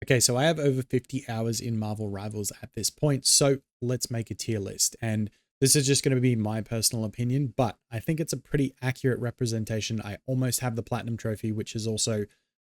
Okay, so I have over 50 hours in Marvel Rivals at this point, so let's make a tier list. And this is just going to be my personal opinion, but I think it's a pretty accurate representation. I almost have the Platinum Trophy, which has also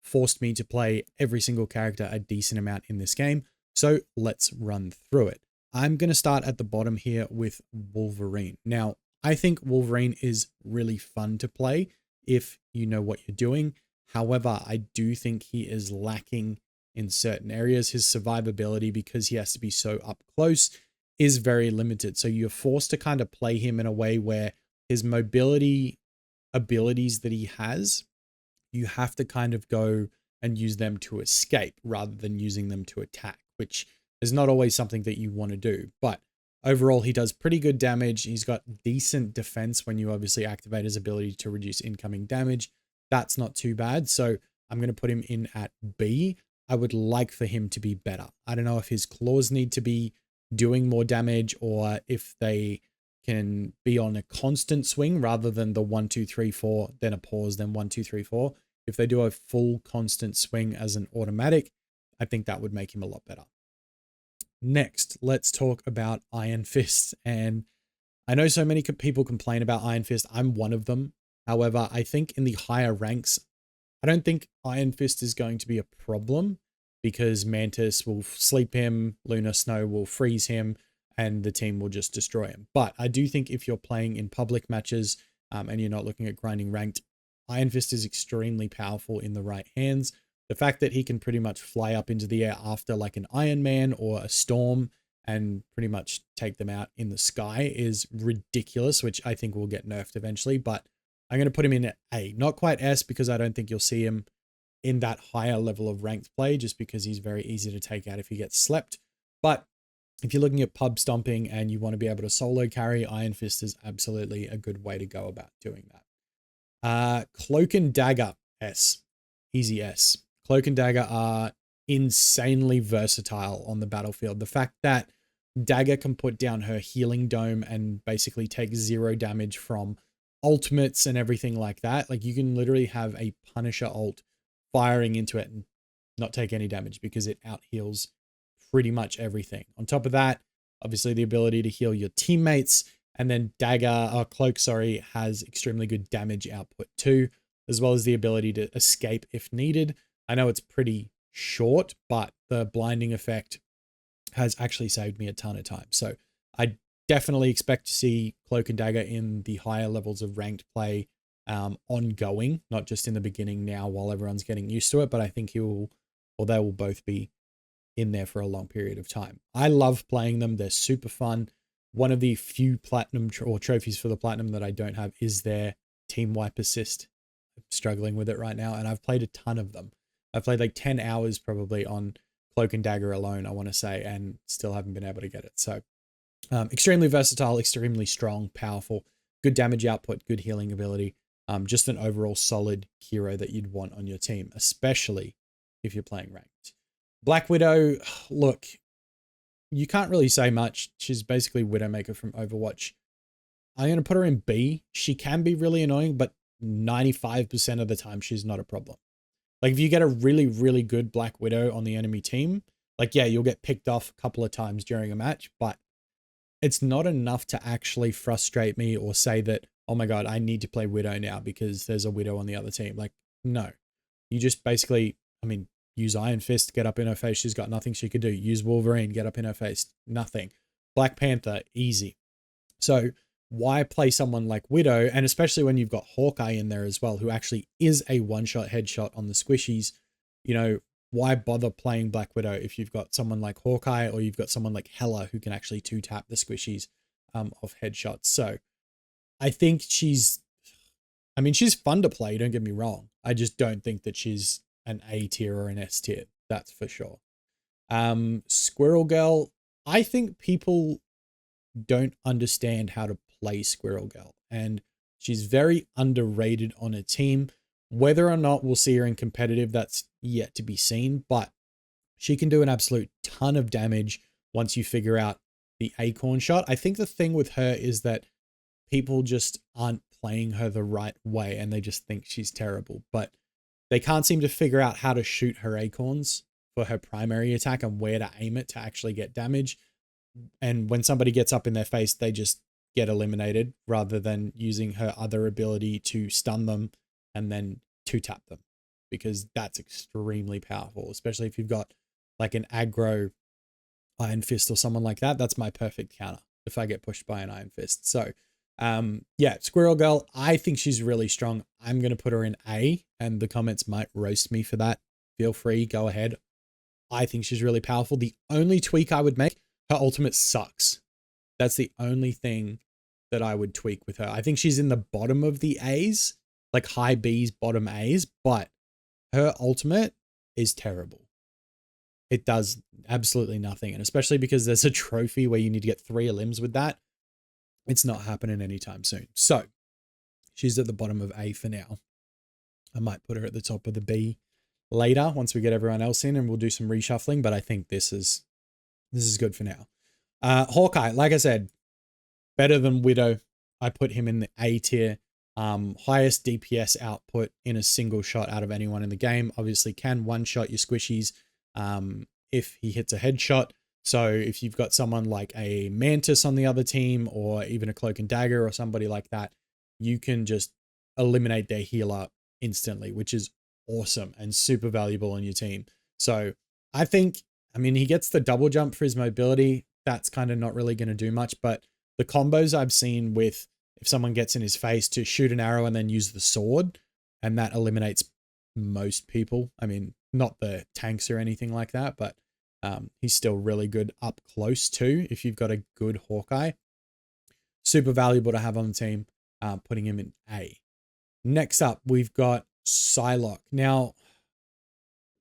forced me to play every single character a decent amount in this game. So let's run through it. I'm going to start at the bottom here with Wolverine. Now, I think Wolverine is really fun to play if you know what you're doing. However, I do think he is lacking in certain areas. His survivability, because he has to be so up close, is very limited. So you're forced to kind of play him in a way where his mobility abilities that he has, you have to kind of go and use them to escape rather than using them to attack, which is not always something that you want to do. But overall, he does pretty good damage. He's got decent defense when you obviously activate his ability to reduce incoming damage. That's not too bad. So I'm going to put him in at B. I would like for him to be better. I don't know if his claws need to be doing more damage or if they can be on a constant swing rather than the 1, 2, 3, 4, then a pause, then 1, 2, 3, 4. If they do a full constant swing as an automatic, I think that would make him a lot better. Next, let's talk about Iron Fist. And I know so many people complain about Iron Fist. I'm one of them. However, I think in the higher ranks, I don't think Iron Fist is going to be a problem because Mantis will sleep him, Lunar Snow will freeze him, and the team will just destroy him. But I do think if you're playing in public matches and you're not looking at grinding ranked, Iron Fist is extremely powerful in the right hands. The fact that he can pretty much fly up into the air after like an Iron Man or a Storm and pretty much take them out in the sky is ridiculous, which I think will get nerfed eventually. But I'm going to put him in at A, not quite S, because I don't think you'll see him in that higher level of ranked play just because he's very easy to take out if he gets slept. But if you're looking at pub stomping and you want to be able to solo carry, Iron Fist is absolutely a good way to go about doing that. Cloak and Dagger, S. Easy S. Cloak and Dagger are insanely versatile on the battlefield. The fact that Dagger can put down her healing dome and basically take 0 damage from ultimates and everything like that. Like you can literally have a Punisher ult firing into it and not take any damage because it out heals pretty much everything. On top of that, obviously the ability to heal your teammates, and then Cloak, has extremely good damage output too, as well as the ability to escape if needed. I know it's pretty short, but the blinding effect has actually saved me a ton of time. So I definitely expect to see Cloak and Dagger in the higher levels of ranked play ongoing, not just in the beginning now while everyone's getting used to it, but I think they will both be in there for a long period of time. I love playing them. They're super fun. One of the few platinum or trophies for the platinum that I don't have is their team wipe assist. I'm struggling with it right now, and I've played a ton of them. I've played like 10 hours probably on Cloak and Dagger alone, I want to say, and still haven't been able to get it. So extremely versatile, extremely strong, powerful, good damage output, good healing ability. Just an overall solid hero that you'd want on your team, especially if you're playing ranked. Black Widow, look, you can't really say much. She's basically Widowmaker from Overwatch. I'm going to put her in B. She can be really annoying, but 95% of the time, she's not a problem. Like if you get a really, really good Black Widow on the enemy team, like, yeah, you'll get picked off a couple of times during a match, but it's not enough to actually frustrate me or say that, oh my God, I need to play Widow now because there's a Widow on the other team. Like, no, you just basically, use Iron Fist, get up in her face. She's got nothing she could do. Use Wolverine, get up in her face. Nothing. Black Panther, easy. So why play someone like Widow? And especially when you've got Hawkeye in there as well, who actually is a one-shot headshot on the squishies, why bother playing Black Widow if you've got someone like Hawkeye or you've got someone like Hela who can actually two-tap the squishies of headshots? So I think she's fun to play, don't get me wrong. I just don't think that she's an A tier or an S tier. That's for sure. Squirrel Girl, I think people don't understand how to play Squirrel Girl, and she's very underrated on a team. Whether or not we'll see her in competitive, that's yet to be seen, but she can do an absolute ton of damage once you figure out the acorn shot. I think the thing with her is that people just aren't playing her the right way and they just think she's terrible, but they can't seem to figure out how to shoot her acorns for her primary attack and where to aim it to actually get damage. And when somebody gets up in their face, they just get eliminated rather than using her other ability to stun them and then two tap them, because that's extremely powerful, especially if you've got like an aggro Iron Fist or someone like that. That's my perfect counter if I get pushed by an Iron Fist. So yeah, Squirrel Girl, I think she's really strong. I'm going to put her in A, and the comments might roast me for that. Feel free, go ahead. I think she's really powerful. The only tweak I would make, her ultimate sucks. That's the only thing that I would tweak with her. I think she's in the bottom of the A's, like high B's, bottom A's, but her ultimate is terrible. It does absolutely nothing. And especially because there's a trophy where you need to get 3 limbs with that. It's not happening anytime soon. So she's at the bottom of A for now. I might put her at the top of the B later once we get everyone else in, and we'll do some reshuffling. But I think this is good for now. Hawkeye, like I said, better than Widow. I put him in the A tier. Highest DPS output in a single shot out of anyone in the game. Obviously can one-shot your squishies if he hits a headshot. So if you've got someone like a Mantis on the other team, or even a Cloak and Dagger or somebody like that, you can just eliminate their healer instantly, which is awesome and super valuable on your team. So I think, I mean, he gets the double jump for his mobility. That's kind of not really going to do much, but the combos I've seen with, if someone gets in his face, to shoot an arrow and then use the sword, and that eliminates most people. I mean, not the tanks or anything like that, but he's still really good up close too if you've got a good Hawkeye. Super valuable to have on the team, putting him in A. Next up, we've got Psylocke. Now,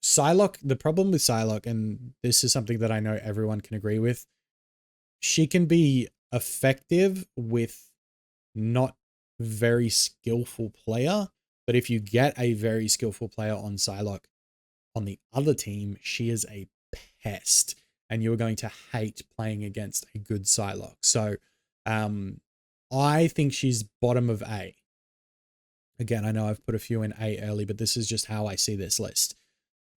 Psylocke, the problem with Psylocke, and this is something that I know everyone can agree with, she can be effective with not very skillful player, but if you get a very skillful player on Psylocke on the other team, she is a pest, and you're going to hate playing against a good Psylocke. So I think she's bottom of A. Again, I know I've put a few in A early, but this is just how I see this list.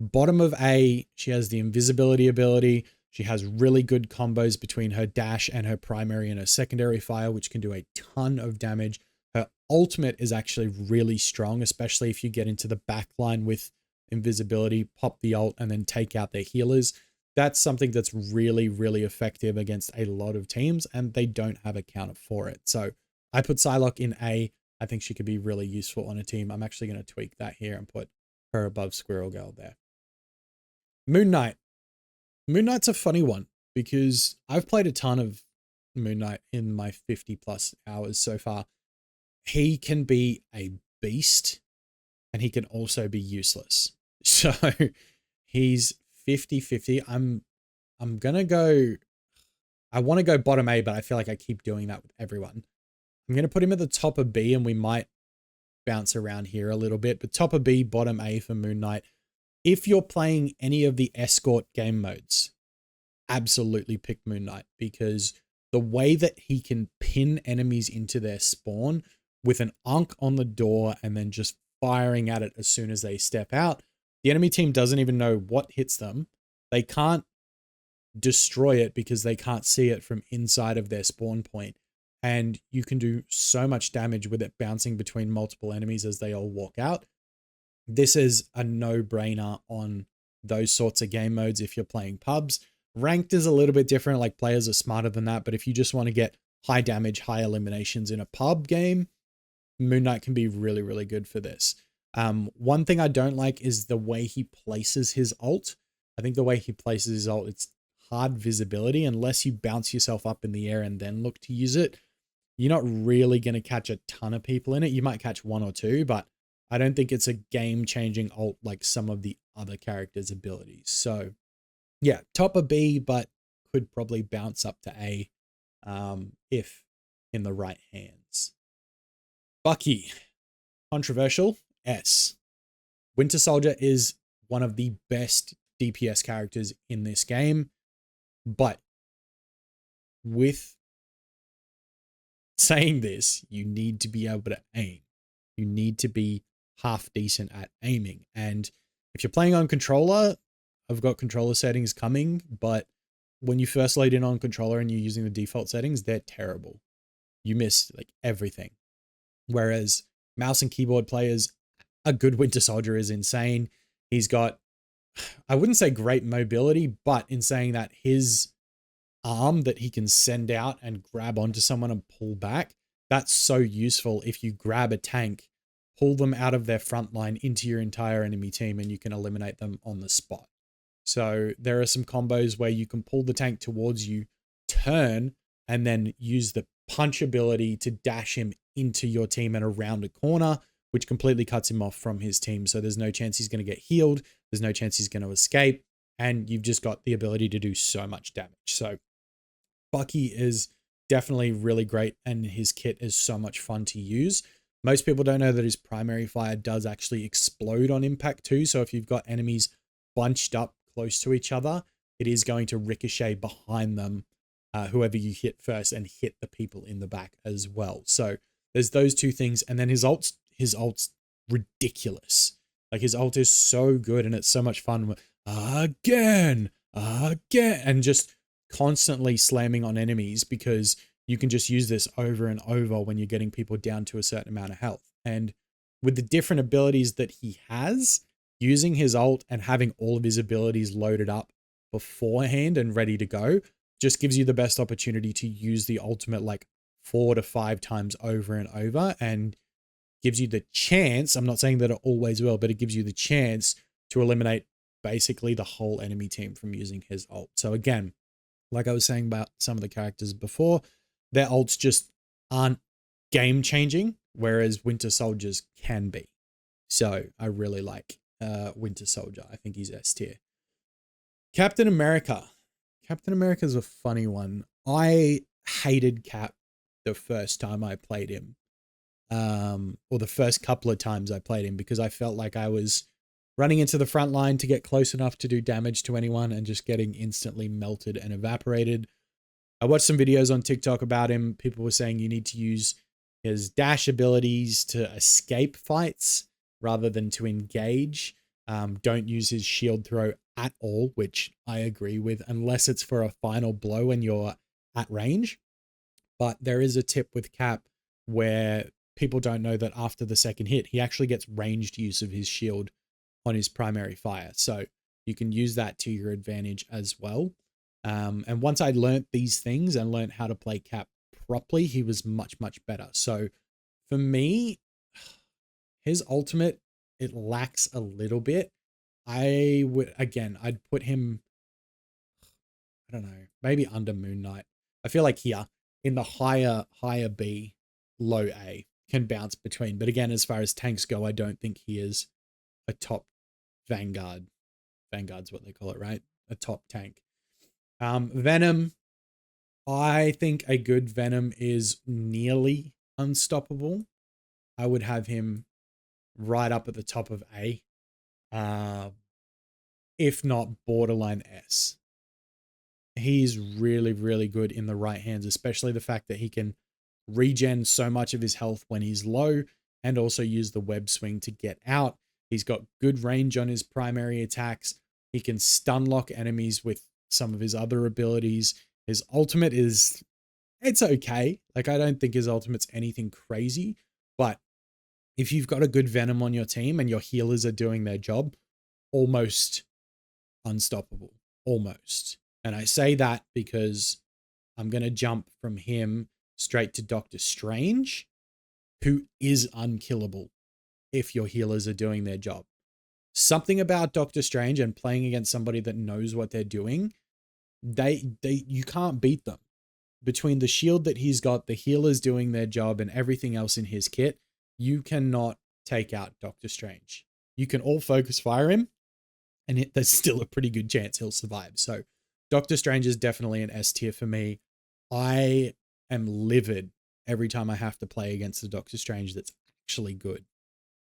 Bottom of A, she has the invisibility ability. She has really good combos between her dash and her primary and her secondary fire, which can do a ton of damage. Her ultimate is actually really strong, especially if you get into the backline with invisibility, pop the ult, and then take out their healers. That's something that's really, really effective against a lot of teams, and they don't have a counter for it. So I put Psylocke in A. I think she could be really useful on a team. I'm actually going to tweak that here and put her above Squirrel Girl there. Moon Knight. Moon Knight's a funny one because I've played a ton of Moon Knight in my 50 plus hours so far. He can be a beast, and he can also be useless. So he's 50-50. I'm going to go, I want to go bottom A, but I feel like I keep doing that with everyone. I'm going to put him at the top of B, and we might bounce around here a little bit, but top of B, bottom A for Moon Knight. If you're playing any of the escort game modes, absolutely pick Moon Knight, because the way that he can pin enemies into their spawn with an Ankh on the door and then just firing at it as soon as they step out, the enemy team doesn't even know what hits them. They can't destroy it because they can't see it from inside of their spawn point. And you can do so much damage with it bouncing between multiple enemies as they all walk out. This is a no-brainer on those sorts of game modes if you're playing pubs. Ranked is a little bit different, like players are smarter than that, but if you just want to get high damage, high eliminations in a pub game, Moon Knight can be really, really good for this. One thing I don't like is the way he places his ult. I think the way he places his ult, it's hard visibility. Unless you bounce yourself up in the air and then look to use it, you're not really going to catch a ton of people in it. You might catch 1 or 2, but I don't think it's a game-changing ult like some of the other characters' abilities. So yeah, top of B, but could probably bounce up to A if in the right hands. Bucky, controversial, S. Winter Soldier is one of the best DPS characters in this game, but with saying this, you need to be able to aim. You need to be half decent at aiming. And if you're playing on controller, I've got controller settings coming, but when you first load in on controller and you're using the default settings, they're terrible. You miss like everything. Whereas mouse and keyboard players, a good Winter Soldier is insane. He's got, I wouldn't say great mobility, but in saying that his arm that he can send out and grab onto someone and pull back, that's so useful if you grab a tank, pull them out of their front line into your entire enemy team, and you can eliminate them on the spot. So there are some combos where you can pull the tank towards you, turn, and then use the punch ability to dash him into your team and around a corner, which completely cuts him off from his team. So there's no chance he's going to get healed. There's no chance he's going to escape. And you've just got the ability to do so much damage. So Bucky is definitely really great, and his kit is so much fun to use. Most people don't know that his primary fire does actually explode on impact too. So if you've got enemies bunched up close to each other, it is going to ricochet behind them, whoever you hit first, and hit the people in the back as well. So there's those two things. And then his ult's ridiculous. Like his ult is so good, and it's so much fun. Again, and just constantly slamming on enemies, because you can just use this over and over when you're getting people down to a certain amount of health. And with the different abilities that he has, using his ult and having all of his abilities loaded up beforehand and ready to go just gives you the best opportunity to use the ultimate like 4 to 5 times over and over, and gives you the chance, I'm not saying that it always will, but it gives you the chance to eliminate basically the whole enemy team from using his ult. So again, like I was saying about some of the characters before, their ults just aren't game changing, whereas Winter Soldiers can be. So I really like Winter Soldier. I think he's S tier. Captain America. Captain America is a funny one. I hated Cap the first time I played him. Or the first couple of times I played him, because I felt like I was running into the front line to get close enough to do damage to anyone and just getting instantly melted and evaporated. I watched some videos on TikTok about him. People were saying you need to use his dash abilities to escape fights rather than to engage. Don't use his shield throw at all, which I agree with, unless it's for a final blow and you're at range. But there is a tip with Cap where people don't know that after the second hit, he actually gets ranged use of his shield on his primary fire. So you can use that to your advantage as well. And once I learnt these things and learnt how to play Cap properly, he was much, much better. So for me, his ultimate, it lacks a little bit. I'd put him, I don't know, maybe under Moon Knight. I feel like here in the higher B, low A, can bounce between. But again, as far as tanks go, I don't think he is a top Vanguard. Vanguard's what they call it, right? A top tank. Venom. I think a good Venom is nearly unstoppable. I would have him right up at the top of A. If not borderline S. He's really, really good in the right hands, especially the fact that he can regen so much of his health when he's low, and also use the web swing to get out. He's got good range on his primary attacks. He can stun lock enemies with some of his other abilities. His ultimate is, it's okay. Like, I don't think his ultimate's anything crazy, but if you've got a good Venom on your team and your healers are doing their job, almost unstoppable, almost. And I say that because I'm going to jump from him straight to Doctor Strange, who is unkillable if your healers are doing their job. Something about Doctor Strange and playing against somebody that knows what they're doing, you can't beat them. Between the shield that he's got, the healers doing their job, and everything else in his kit, you cannot take out Doctor Strange. You can all focus fire him, and there's still a pretty good chance he'll survive. So Doctor Strange is definitely an S tier for me. I am livid every time I have to play against the Doctor Strange that's actually good.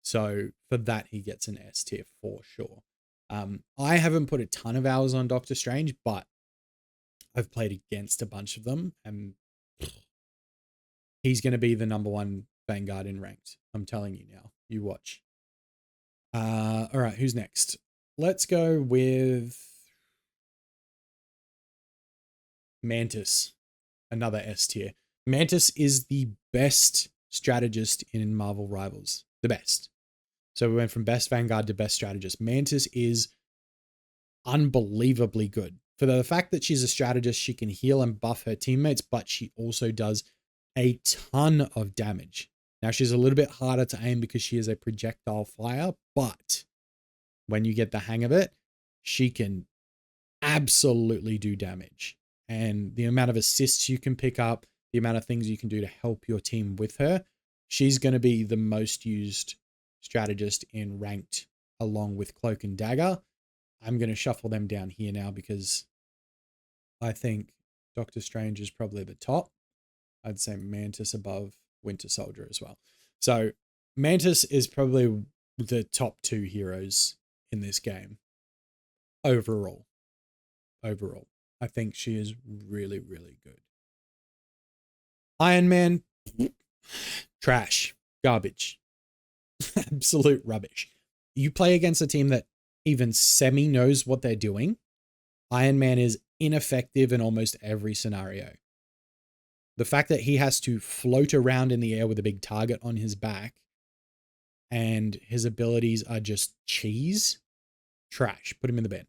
So for that, he gets an S tier for sure. I haven't put a ton of hours on Doctor Strange, but I've played against a bunch of them, and he's going to be the #1 Vanguard in ranked. I'm telling you now. You watch. All right, who's next? Let's go with Mantis, another S tier. Mantis is the best strategist in Marvel Rivals. The best. So we went from best Vanguard to best strategist. Mantis is unbelievably good. For the fact that she's a strategist, she can heal and buff her teammates, but she also does a ton of damage. Now, she's a little bit harder to aim because she is a projectile fire, but when you get the hang of it, she can absolutely do damage. And the amount of assists you can pick up, the amount of things you can do to help your team with her, she's going to be the most used strategist in ranked along with Cloak and Dagger. I'm going to shuffle them down here now because I think Doctor Strange is probably the top. I'd say Mantis above Winter Soldier as well. So Mantis is probably the top 2 heroes in this game. Overall, I think she is really, really good. Iron Man, trash, garbage, absolute rubbish. You play against a team that even semi knows what they're doing. Iron Man is ineffective in almost every scenario. The fact that he has to float around in the air with a big target on his back and his abilities are just cheese, trash. Put him in the bin.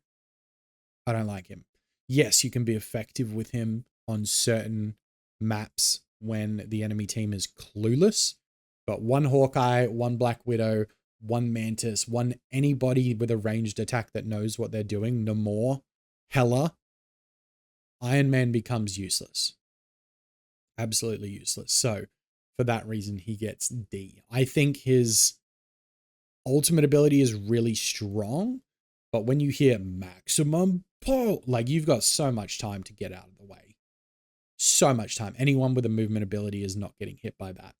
I don't like him. Yes, you can be effective with him on certain maps when the enemy team is clueless, but one Hawkeye, one Black Widow, one Mantis, one anybody with a ranged attack that knows what they're doing, Namor, Hela, Iron Man becomes useless. Absolutely useless. So for that reason, he gets D. I think his ultimate ability is really strong, but when you hear maximum pull, like you've got so much time to get out of the way. So much time. Anyone with a movement ability is not getting hit by that.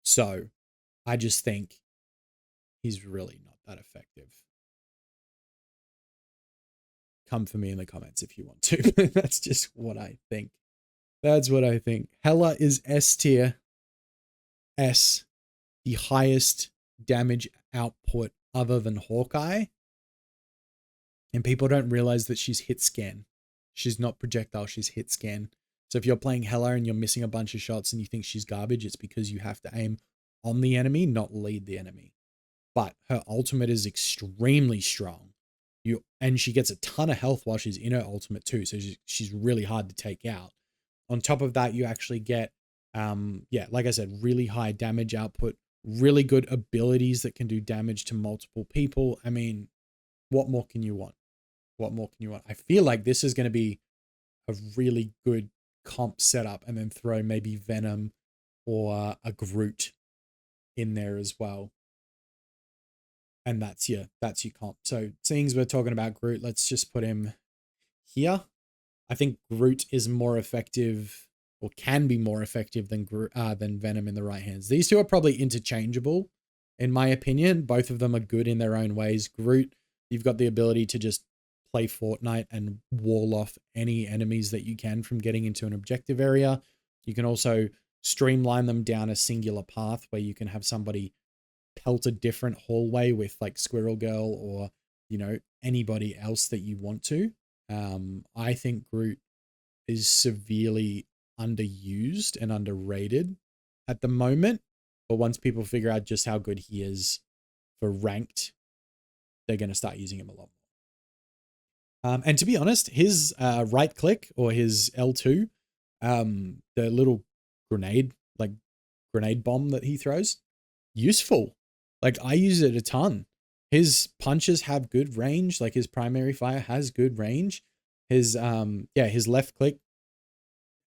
So I just think he's really not that effective. Come for me in the comments if you want to. That's just what I think. That's what I think. Hela is S tier. S, the highest damage output other than Hawkeye. And people don't realize that she's hit scan. She's not projectile, she's hit scan. So if you're playing Hela and you're missing a bunch of shots and you think she's garbage, it's because you have to aim on the enemy, not lead the enemy. But her ultimate is extremely strong. And she gets a ton of health while she's in her ultimate too. So she's really hard to take out. On top of that, you actually get, like I said, really high damage output, really good abilities that can do damage to multiple people. I mean, what more can you want? What more can you want? I feel like this is going to be a really good comp setup, and then throw maybe Venom or a Groot in there as well. And that's your comp. So seeing as we're talking about Groot, let's just put him here. I think Groot is more effective, or can be more effective than Venom in the right hands. These two are probably interchangeable, in my opinion. Both of them are good in their own ways. Groot, you've got the ability to just play Fortnite and wall off any enemies that you can from getting into an objective area. You can also streamline them down a singular path where you can have somebody pelt a different hallway with like Squirrel Girl or, anybody else that you want to. I think Groot is severely underused and underrated at the moment. But once people figure out just how good he is for ranked, they're going to start using him a lot more. And to be honest, his right click or his L2, the little grenade bomb that he throws, useful. Like I use it a ton. His punches have good range. Like his primary fire has good range. His his left click,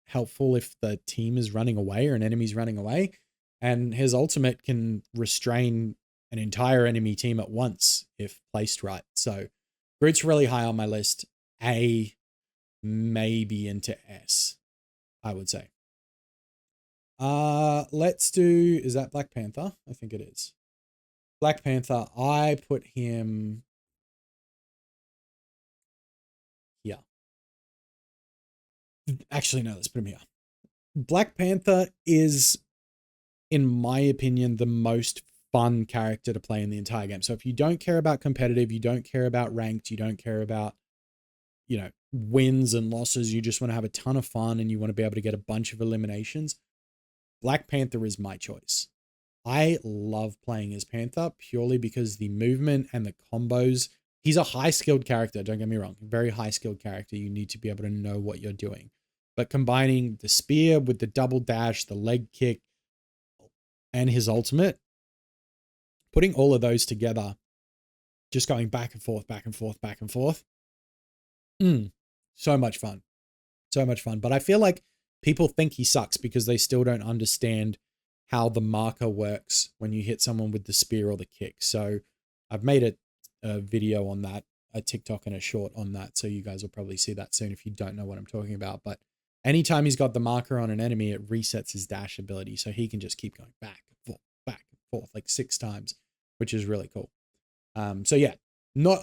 helpful if the team is running away or an enemy's running away. And his ultimate can restrain an entire enemy team at once if placed right. So Groot's really high on my list. A, maybe into S, I would say. Let's do, is that Black Panther? I think it is. Black Panther, I put him here. Actually, no, let's put him here. Black Panther is, in my opinion, the most fun character to play in the entire game. So if you don't care about competitive, you don't care about ranked, you don't care about, wins and losses, you just want to have a ton of fun and you want to be able to get a bunch of eliminations, Black Panther is my choice. I love playing as Panther purely because the movement and the combos, he's a high skilled character. Don't get me wrong. Very high skilled character. You need to be able to know what you're doing, but combining the spear with the double dash, the leg kick, and his ultimate, putting all of those together, just going back and forth, back and forth, back and forth. So much fun. So much fun. But I feel like people think he sucks because they still don't understand how the marker works when you hit someone with the spear or the kick. So I've made a video on that, a TikTok and a short on that. So you guys will probably see that soon if you don't know what I'm talking about. But anytime he's got the marker on an enemy, it resets his dash ability. So he can just keep going back and forth like 6 times, which is really cool. So yeah,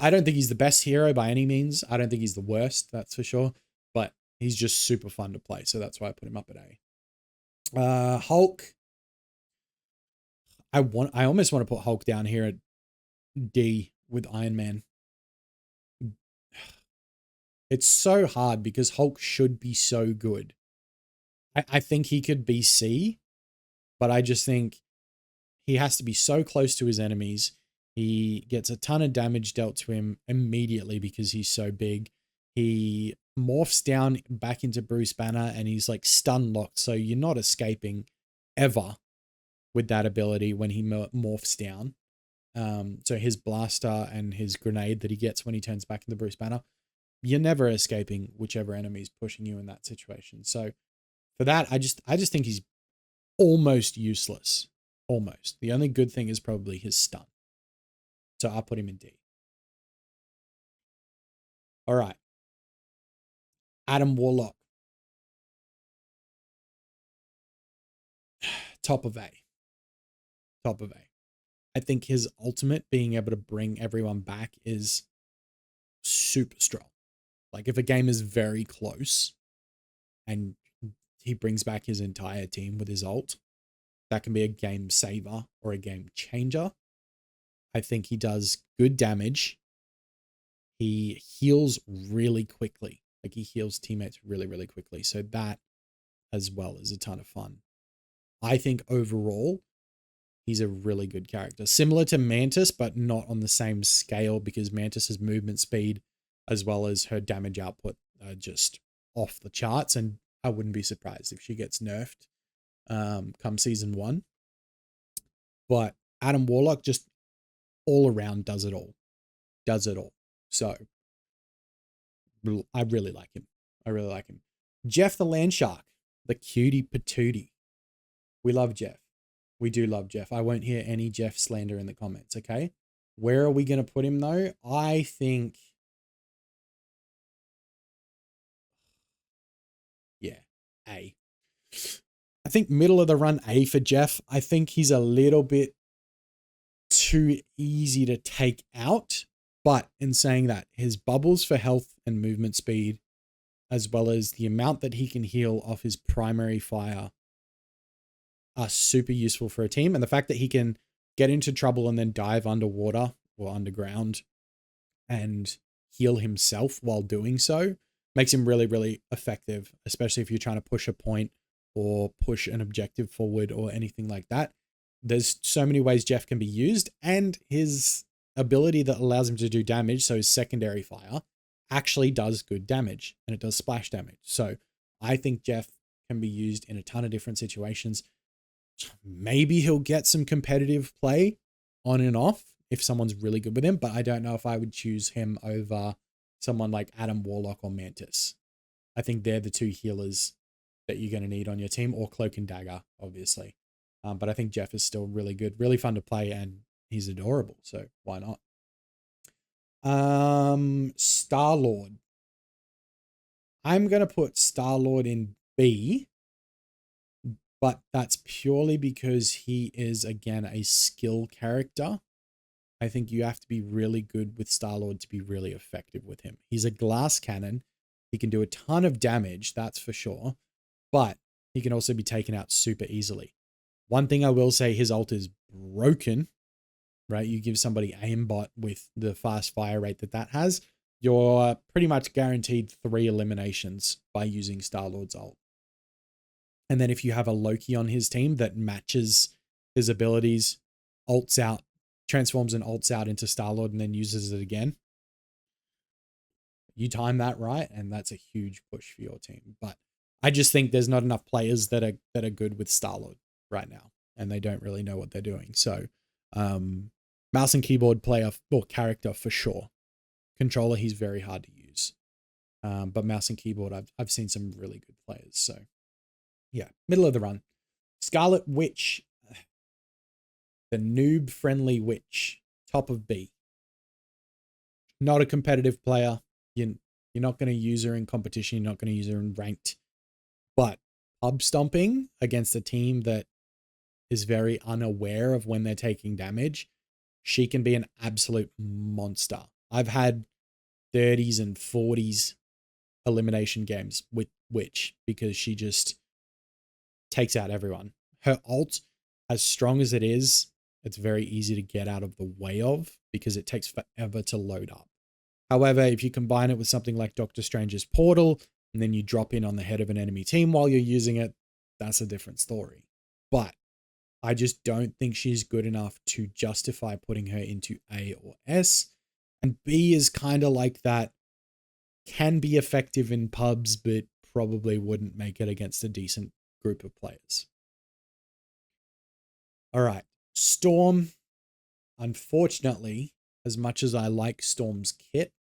I don't think he's the best hero by any means. I don't think he's the worst, that's for sure. But he's just super fun to play. So that's why I put him up at A. Hulk. I almost want to put Hulk down here at D with Iron Man. It's so hard because Hulk should be so good. I think he could be C, but I just think he has to be so close to his enemies. He gets a ton of damage dealt to him immediately because he's so big. He morphs down back into Bruce Banner and he's like stun locked. So you're not escaping ever with that ability when he morphs down. So his blaster and his grenade that he gets when he turns back into Bruce Banner, you're never escaping whichever enemy is pushing you in that situation. So for that, I just think he's almost useless. Almost. The only good thing is probably his stun. So I'll put him in D. All right. Adam Warlock. Top of A. Top of A. I think his ultimate, being able to bring everyone back, is super strong. Like if a game is very close and he brings back his entire team with his ult, that can be a game saver or a game changer. I think he does good damage. He heals really quickly. Like he heals teammates really, really quickly. So that as well is a ton of fun. I think overall, he's a really good character. Similar to Mantis, but not on the same scale because Mantis's movement speed as well as her damage output are just off the charts. And I wouldn't be surprised if she gets nerfed come season 1. But Adam Warlock just all around does it all. Does it all. So I really like him. I really like him. Jeff the Land Shark, the cutie patootie. We love Jeff. We do love Jeff. I won't hear any Jeff slander in the comments, okay? Where are we going to put him, though? I think... yeah, A. I think middle of the run A for Jeff. I think he's a little bit too easy to take out. But in saying that, his bubbles for health and movement speed, as well as the amount that he can heal off his primary fire, are super useful for a team. And the fact that he can get into trouble and then dive underwater or underground and heal himself while doing so makes him really, really effective, especially if you're trying to push a point or push an objective forward or anything like that. There's so many ways Jeff can be used, and his ability that allows him to do damage, so his secondary fire, actually does good damage, and it does splash damage. So I think Jeff can be used in a ton of different situations. Maybe he'll get some competitive play on and off if someone's really good with him, but I don't know if I would choose him over someone like Adam Warlock or Mantis. I think they're the two healers that you're going to need on your team, or Cloak and Dagger, obviously. But I think Jeff is still really good, really fun to play, and he's adorable, so why not? Star-Lord. I'm going to put Star-Lord in B, but that's purely because he is, again, a skill character. I think you have to be really good with Star-Lord to be really effective with him. He's a glass cannon. He can do a ton of damage, that's for sure, but he can also be taken out super easily. One thing I will say, his ult is broken, right? You give somebody aimbot with the fast fire rate that has, you're pretty much guaranteed 3 eliminations by using Star-Lord's ult. And then if you have a Loki on his team that matches his abilities, ults out, transforms and ults out into Star-Lord and then uses it again, you time that right, and that's a huge push for your team. But I just think there's not enough players that are good with Star-Lord right now, and they don't really know what they're doing. So mouse and keyboard player or character for sure. Controller, he's very hard to use. But mouse and keyboard, I've seen some really good players. So yeah, middle of the run. Scarlet Witch, the noob-friendly witch, top of B. Not a competitive player. You're not going to use her in competition. You're not going to use her in ranked. But pub stomping against a team that is very unaware of when they're taking damage, she can be an absolute monster. I've had 30s and 40s elimination games with Witch because she just takes out everyone. Her ult, as strong as it is, it's very easy to get out of the way of because it takes forever to load up. However, if you combine it with something like Doctor Strange's portal, and then you drop in on the head of an enemy team while you're using it, that's a different story. But I just don't think she's good enough to justify putting her into A or S. And B is kind of like that, can be effective in pubs, but probably wouldn't make it against a decent group of players. All right, Storm. Unfortunately, as much as I like Storm's kit,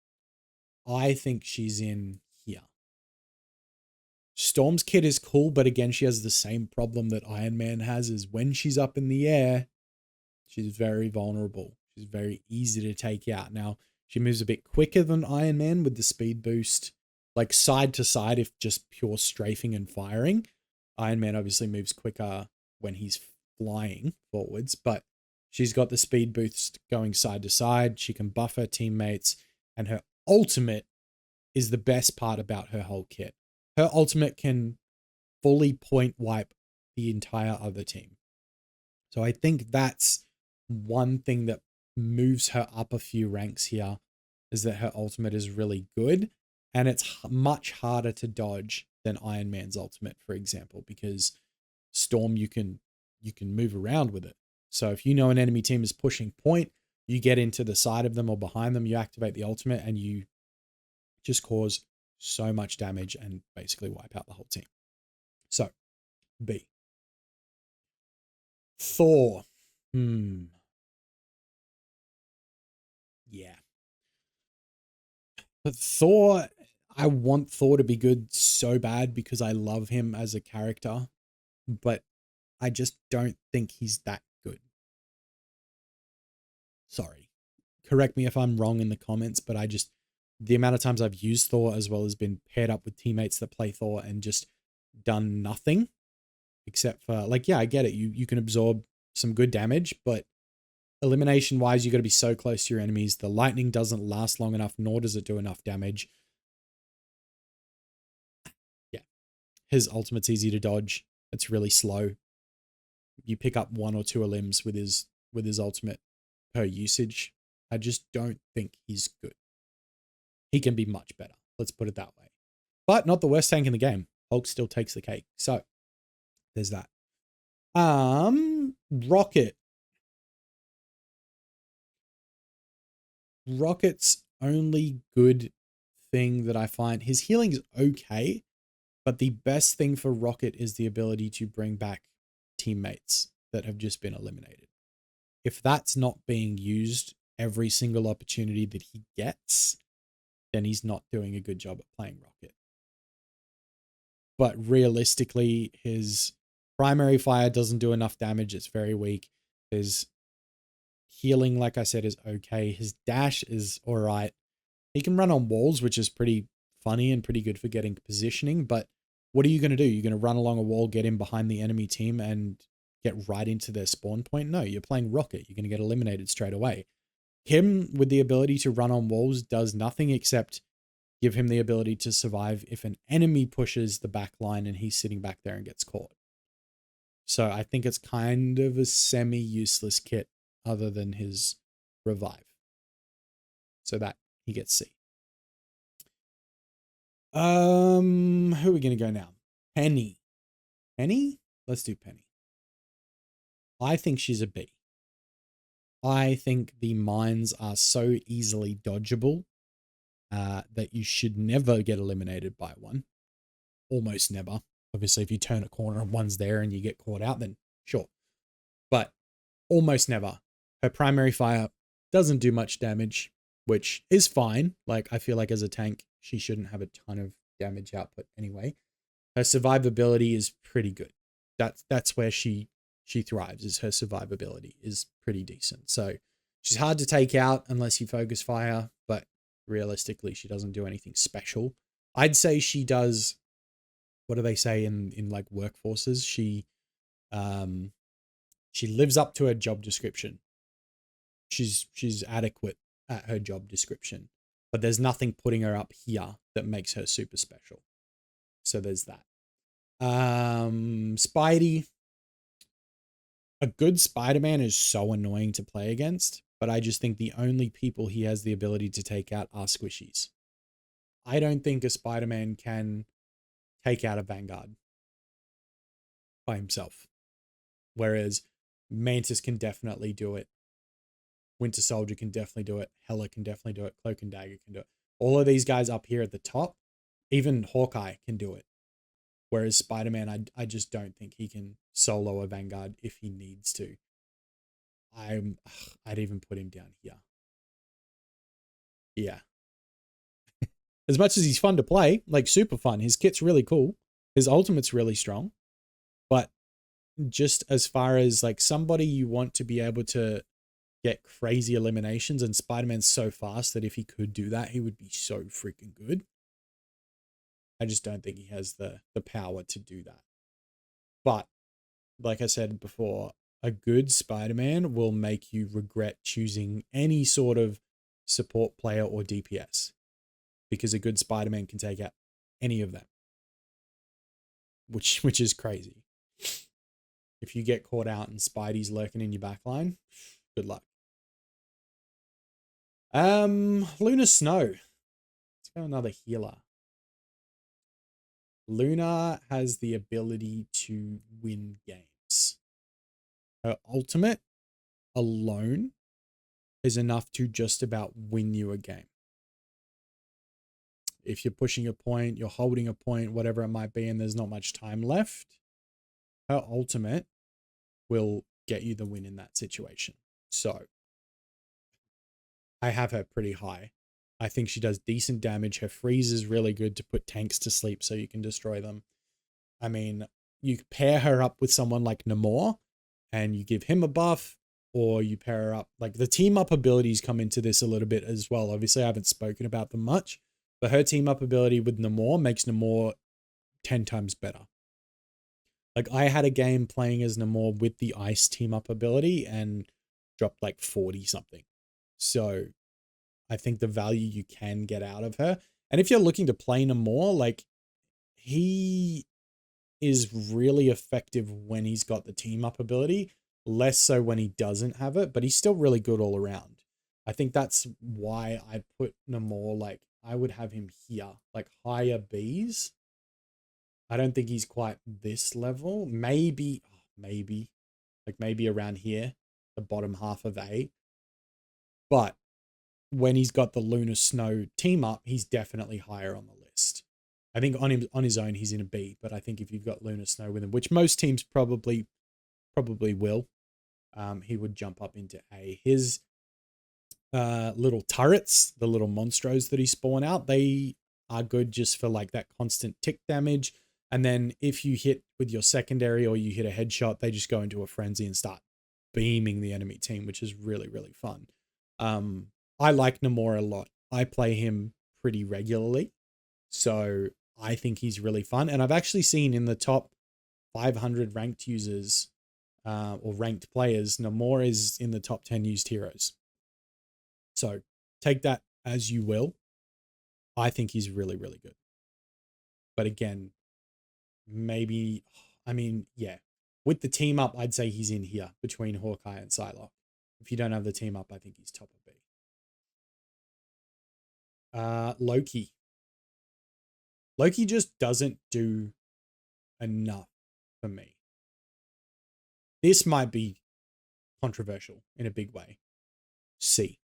I think she's in here. Storm's kit is cool, but again, she has the same problem that Iron Man has, is when she's up in the air, she's very vulnerable. She's very easy to take out. Now, she moves a bit quicker than Iron Man with the speed boost, like side to side, if just pure strafing and firing. Iron Man obviously moves quicker when he's flying forwards, but she's got the speed boost going side to side. She can buff her teammates, and her ultimate is the best part about her whole kit. Her ultimate can fully point wipe the entire other team. So I think that's one thing that moves her up a few ranks here, is that her ultimate is really good, and it's much harder to dodge than Iron Man's ultimate, for example, because Storm, you can move around with it. So if you know an enemy team is pushing point, you get into the side of them or behind them, you activate the ultimate, and you just cause so much damage and basically wipe out the whole team. So, B. Thor. Yeah. But Thor, I want Thor to be good so bad because I love him as a character, but I just don't think he's that good. Sorry. Correct me if I'm wrong in the comments, but the amount of times I've used Thor as well as been paired up with teammates that play Thor and just done nothing except for, like, yeah, I get it. You can absorb some good damage, but elimination wise, you got to be so close to your enemies. The lightning doesn't last long enough, nor does it do enough damage. Yeah. His ultimate's easy to dodge. It's really slow. You pick up 1 or 2 elims with his ultimate per usage. I just don't think he's good. He can be much better. Let's put it that way. But not the worst tank in the game. Hulk still takes the cake. So there's that. Rocket. Rocket's only good thing that I find, his healing's okay, but the best thing for Rocket is the ability to bring back teammates that have just been eliminated. If that's not being used every single opportunity that he gets, then he's not doing a good job at playing Rocket. But realistically, his primary fire doesn't do enough damage. It's very weak. His healing, like I said, is okay. His dash is all right. He can run on walls, which is pretty funny and pretty good for getting positioning. But what are you going to do? You're going to run along a wall, get in behind the enemy team, and get right into their spawn point? No, you're playing Rocket. You're going to get eliminated straight away. Him with the ability to run on walls does nothing except give him the ability to survive if an enemy pushes the back line and he's sitting back there and gets caught. So I think it's kind of a semi-useless kit other than his revive. So that he gets C. Who are we gonna go now? Penny. Penny? Let's do Penny. I think she's a B. I think the mines are so easily dodgeable that you should never get eliminated by one. Almost never. Obviously, if you turn a corner and one's there and you get caught out, then sure. But almost never. Her primary fire doesn't do much damage, which is fine. Like, I feel like as a tank, she shouldn't have a ton of damage output anyway. Her survivability is pretty good. That's where she thrives, is her survivability is pretty decent. So she's hard to take out unless you focus fire, but realistically, she doesn't do anything special. I'd say she does, what do they say in like workforces? She lives up to her job description. She's adequate at her job description, but there's nothing putting her up here that makes her super special. So there's that. Spidey. A good Spider-Man is so annoying to play against, but I just think the only people he has the ability to take out are squishies. I don't think a Spider-Man can take out a Vanguard by himself. Whereas Mantis can definitely do it. Winter Soldier can definitely do it. Hela can definitely do it. Cloak and Dagger can do it. All of these guys up here at the top, even Hawkeye can do it. Whereas Spider-Man, I just don't think he can solo a Vanguard if he needs to. I'd even put him down here. Yeah. As much as he's fun to play, like super fun, his kit's really cool. His ultimate's really strong. But just as far as like somebody you want to be able to get crazy eliminations, and Spider-Man's so fast that if he could do that, he would be so freaking good. I just don't think he has the power to do that. But like I said before, a good Spider-Man will make you regret choosing any sort of support player or DPS, because a good Spider-Man can take out any of them, which is crazy. If you get caught out and Spidey's lurking in your backline, good luck. Luna Snow. Let's go another healer. Luna has the ability to win games. Her ultimate alone is enough to just about win you a game. If you're pushing a point, you're holding a point, whatever it might be, and there's not much time left, her ultimate will get you the win in that situation. So I have her pretty high. I think she does decent damage. Her freeze is really good to put tanks to sleep so you can destroy them. I mean, you pair her up with someone like Namor and you give him a buff, or you pair her up. Like, the team up abilities come into this a little bit as well. Obviously, I haven't spoken about them much, but her team up ability with Namor makes Namor 10 times better. Like, I had a game playing as Namor with the ice team up ability and dropped like 40 something. So I think the value you can get out of her. And if you're looking to play Namor, like, he is really effective when he's got the team up ability, less so when he doesn't have it, but he's still really good all around. I think that's why I put Namor, like, I would have him here, like higher Bs. I don't think he's quite this level. Maybe around here, the bottom half of A. But when he's got the Luna Snow team up, he's definitely higher on the list. I think on his own, he's in a B, but I think if you've got Luna Snow with him, which most teams probably will, he would jump up into A. His little turrets, the little monstros that he spawn out, they are good just for like that constant tick damage. And then if you hit with your secondary or you hit a headshot, they just go into a frenzy and start beaming the enemy team, which is really, really fun. I like Namor a lot. I play him pretty regularly. So I think he's really fun. And I've actually seen in the top 500 ranked users or ranked players, Namor is in the top 10 used heroes. So take that as you will. I think he's really, really good. But again, maybe, I mean, yeah. With the team up, I'd say he's in here between Hawkeye and Psylocke. If you don't have the team up, I think he's top of B. Loki. Loki just doesn't do enough for me. This might be controversial in a big way. C.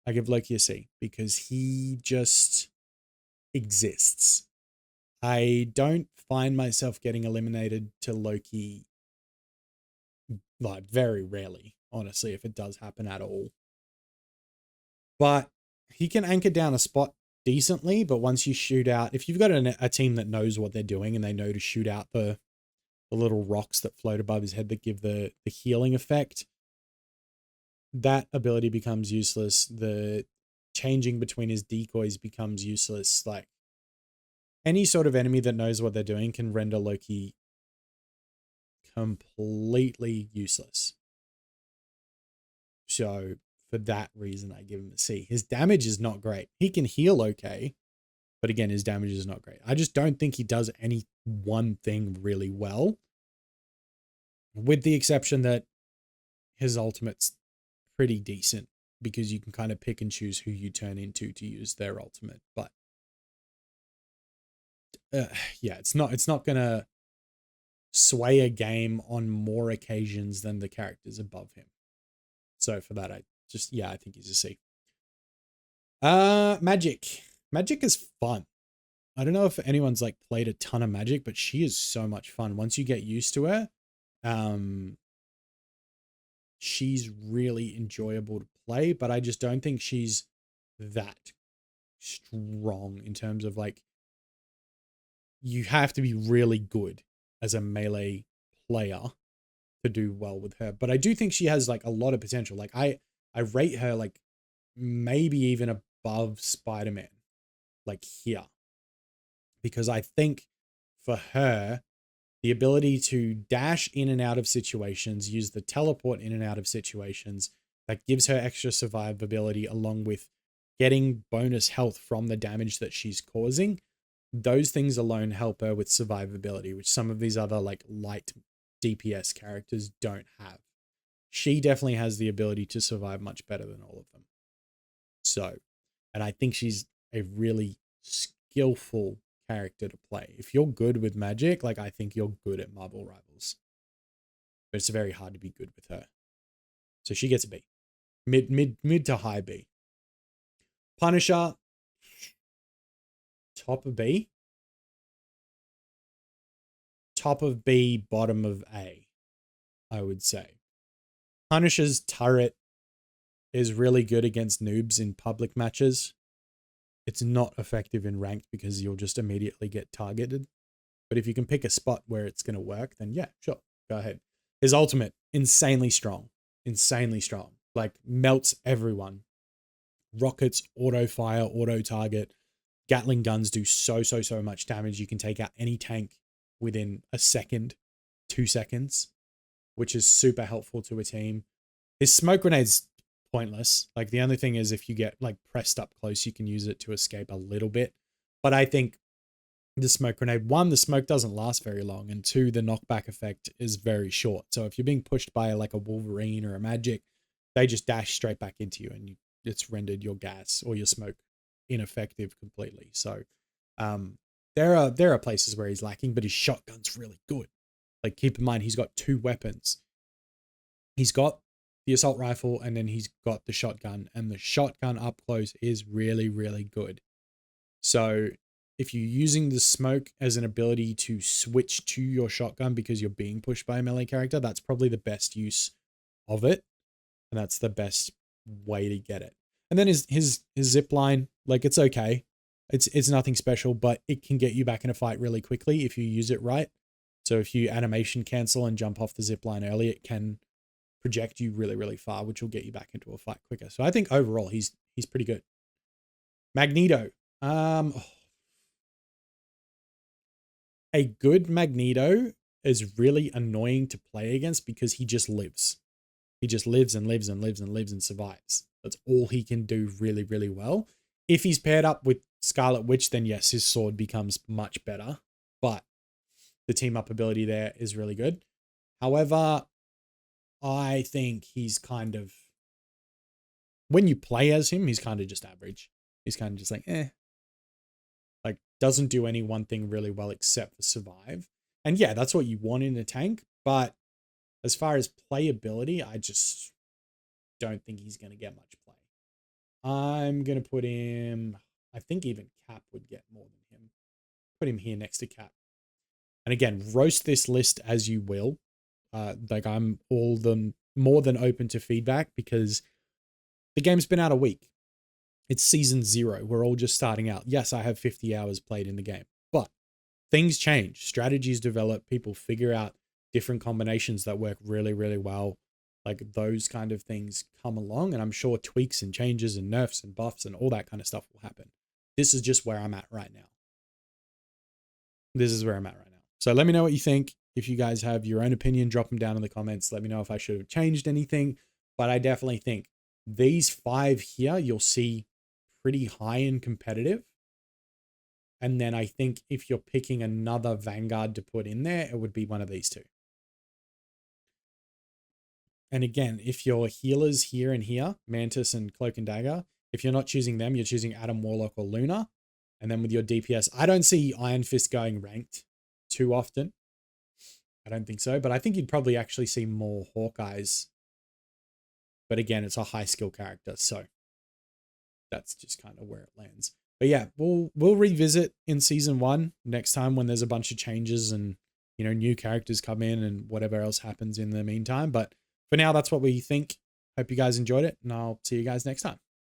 I give Loki a C because he just exists. I don't find myself getting eliminated to Loki, like, very rarely, honestly, if it does happen at all. But he can anchor down a spot decently, but once you shoot out, if you've got a team that knows what they're doing and they know to shoot out the little rocks that float above his head that give the healing effect, that ability becomes useless. The changing between his decoys becomes useless. Like, any sort of enemy that knows what they're doing can render Loki completely useless. So for that reason, I give him a C. His damage is not great. He can heal okay, but again, his damage is not great. I just don't think he does any one thing really well, with the exception that his ultimate's pretty decent because you can kind of pick and choose who you turn into to use their ultimate. But yeah, it's not gonna sway a game on more occasions than the characters above him. So for that, I think he's a C. Magik. Magik is fun. I don't know if anyone's like played a ton of Magik, but she is so much fun. Once you get used to her, she's really enjoyable to play, but I just don't think she's that strong in terms of, like, you have to be really good as a melee player to do well with her. But I do think she has like a lot of potential. Like, I rate her like maybe even above Spider-Man, like, here, because I think for her, the ability to dash in and out of situations, use the teleport in and out of situations, that gives her extra survivability along with getting bonus health from the damage that she's causing. Those things alone help her with survivability, which some of these other like light DPS characters don't have. She definitely has the ability to survive much better than all of them. So, and I think she's a really skillful character to play. If you're good with Magik, like, I think you're good at Marvel Rivals. But it's very hard to be good with her. So she gets a B. Mid to high B. Punisher, top of B. Top of B, bottom of A, I would say. Punisher's turret is really good against noobs in public matches. It's not effective in ranked because you'll just immediately get targeted. But if you can pick a spot where it's going to work, then yeah, sure, go ahead. His ultimate, insanely strong. Insanely strong. Like, melts everyone. Rockets, auto fire, auto target. Gatling guns do so much damage. You can take out any tank within a second, 2 seconds, which is super helpful to a team. His smoke grenade's pointless. Like, the only thing is if you get like pressed up close, you can use it to escape a little bit. But I think the smoke grenade, one, the smoke doesn't last very long, and two, the knockback effect is very short. So if you're being pushed by like a Wolverine or a Magik, they just dash straight back into you, and it's rendered your gas or your smoke ineffective completely. So there are places where he's lacking, but his shotgun's really good. Like, keep in mind, he's got 2 weapons. He's got the assault rifle, and then he's got the shotgun, and the shotgun up close is really, really good. So if you're using the smoke as an ability to switch to your shotgun because you're being pushed by a melee character, that's probably the best use of it. And that's the best way to get it. And then his zip line, like, it's okay. It's nothing special, but it can get you back in a fight really quickly if you use it right. So if you animation cancel and jump off the zip line early, it can project you really, really far, which will get you back into a fight quicker. So I think overall he's pretty good. Magneto. A good Magneto is really annoying to play against because he just lives. He just lives and lives and lives and lives and survives. That's all he can do really, really well. If he's paired up with Scarlet Witch, then yes, his sword becomes much better. But the team up ability there is really good. However, I think he's kind of, when you play as him, he's kind of just average. He's kind of just like, eh. Like, doesn't do any one thing really well except for survive. And yeah, that's what you want in a tank. But as far as playability, I just don't think he's going to get much play. I'm going to put him, I think even Cap would get more than him. Put him here next to Cap. And again, roast this list as you will. Like, I'm all the more than open to feedback because the game's been out a week. It's season 0. We're all just starting out. Yes, I have 50 hours played in the game, but things change. Strategies develop. People figure out different combinations that work really, really well. Like, those kind of things come along, and I'm sure tweaks and changes and nerfs and buffs and all that kind of stuff will happen. This is just where I'm at right now. This is where I'm at right now. So let me know what you think. If you guys have your own opinion, drop them down in the comments. Let me know if I should have changed anything. But I definitely think these 5 here, you'll see pretty high in competitive. And then I think if you're picking another Vanguard to put in there, it would be one of these 2. And again, if your healers here and here, Mantis and Cloak and Dagger, if you're not choosing them, you're choosing Adam, Warlock, or Luna. And then with your DPS, I don't see Iron Fist going ranked too often. I don't think so. But I think you'd probably actually see more Hawkeyes. But again, it's a high skill character. So that's just kind of where it lands. But yeah, we'll revisit in season 1 next time when there's a bunch of changes and, you know, new characters come in and whatever else happens in the meantime. But for now, that's what we think. Hope you guys enjoyed it, and I'll see you guys next time.